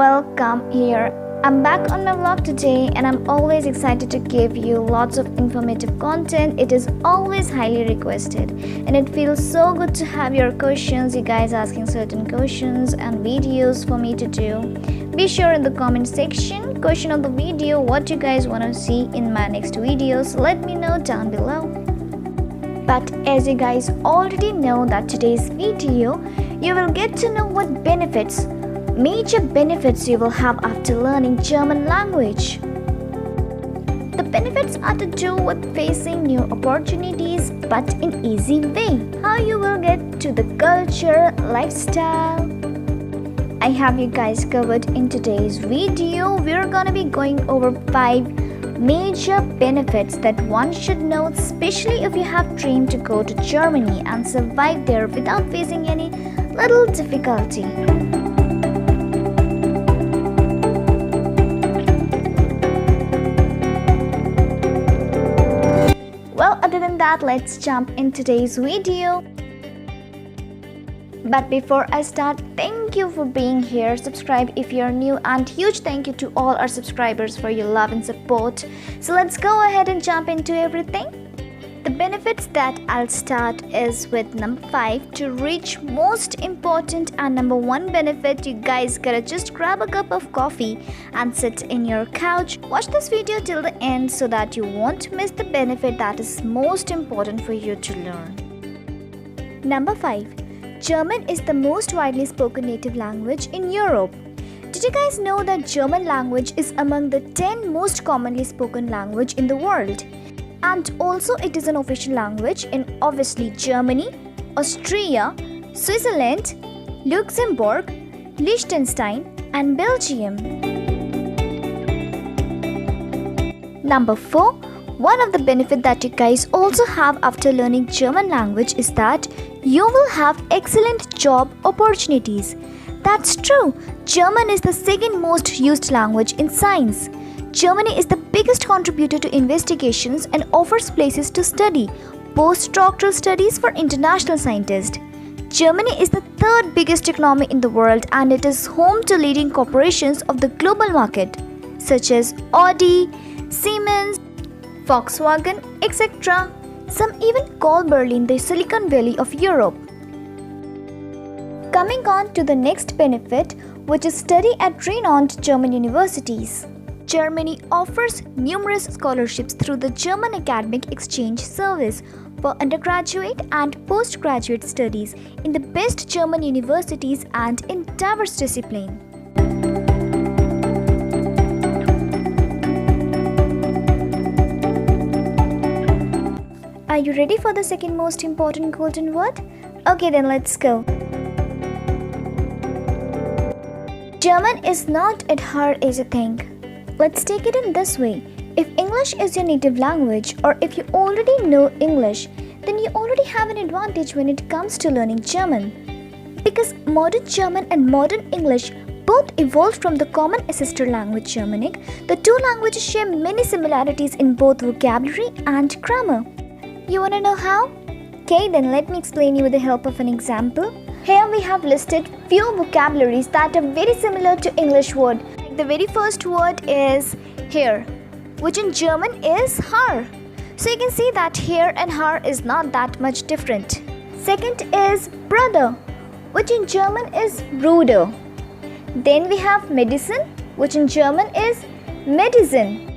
welcome here. I'm back on my vlog today and I'm always excited to give you lots of informative content. It is always highly requested and it feels so good to have your questions, you guys asking certain questions and videos for me to do. Be sure in the comment section, question of the video, what you guys want to see in my next videos. Let me know down below. But as you guys already know that today's video, you will get to know what major benefits you will have after learning German language. The benefits are to do with facing new opportunities but in easy way. How you will get to the culture, lifestyle. I have you guys covered in today's video. We're gonna be going over 5 major benefits that one should know, especially if you have dreamed to go to Germany and survive there without facing any little difficulty. Well, other than that, let's jump in today's video. But before I start, thank you for being here. Subscribe if you're new, and huge thank you to all our subscribers for your love and support. So let's go ahead and jump into everything. The benefits that I'll start is with number 5, to reach most important and number 1 benefit. You guys gotta just grab a cup of coffee and sit in your couch. Watch this video till the end so that you won't miss the benefit that is most important for you to learn. Number 5. German is the most widely spoken native language in Europe. Did you guys know that German language is among the 10 most commonly spoken language in the world? And also it is an official language in obviously Germany, Austria, Switzerland, Luxembourg, Liechtenstein and Belgium. Number 4. One of the benefits that you guys also have after learning German language is that you will have excellent job opportunities. That's true. German is the second most used language in science. Germany is the biggest contributor to investigations and offers places to study postdoctoral studies for international scientists. Germany is the 3rd biggest economy in the world and it is home to leading corporations of the global market such as Audi, Siemens, Volkswagen, etc. Some even call Berlin the Silicon Valley of Europe. Coming on to the next benefit, which is study at renowned German universities. Germany offers numerous scholarships through the German Academic Exchange Service for undergraduate and postgraduate studies in the best German universities and in diverse disciplines. Are you ready for the second most important golden word? Okay, then let's go. German is not as hard as you think. Let's take it in this way. If English is your native language or if you already know English, then you already have an advantage when it comes to learning German. Because modern German and modern English both evolved from the common ancestor language Germanic, the two languages share many similarities in both vocabulary and grammar. You wanna know how? Okay, then let me explain you with the help of an example. Here we have listed few vocabularies that are very similar to English word. The very first word is here, which in German is Haar. So you can see that here and Haar is not that much different. Second is brother, which in German is Bruder. Then we have medicine, which in German is Medicine.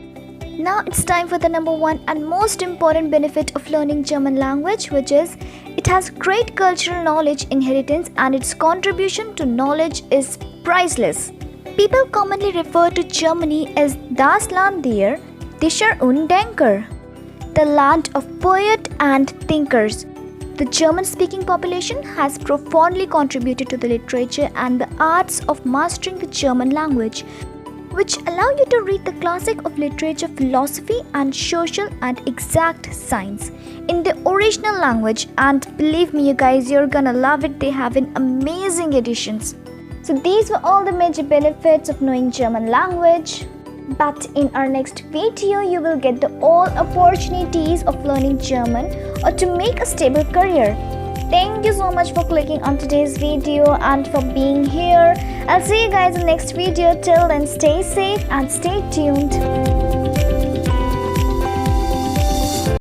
Now it's time for the number 1 and most important benefit of learning German language, which is it has great cultural knowledge inheritance and its contribution to knowledge is priceless. People commonly refer to Germany as Das Land der Dichter und Denker, the land of poets and thinkers. The German-speaking population has profoundly contributed to the literature and the arts of mastering the German language, which allow you to read the classic of literature, philosophy and social and exact science in the original language, and believe me you guys, you're gonna love it. They have an amazing editions. So these were all the major benefits of knowing German language. But in our next video, you will get the all opportunities of learning German or to make a stable career. Thank you so much for clicking on today's video and for being here. I'll see you guys in the next video. Till then, stay safe and stay tuned.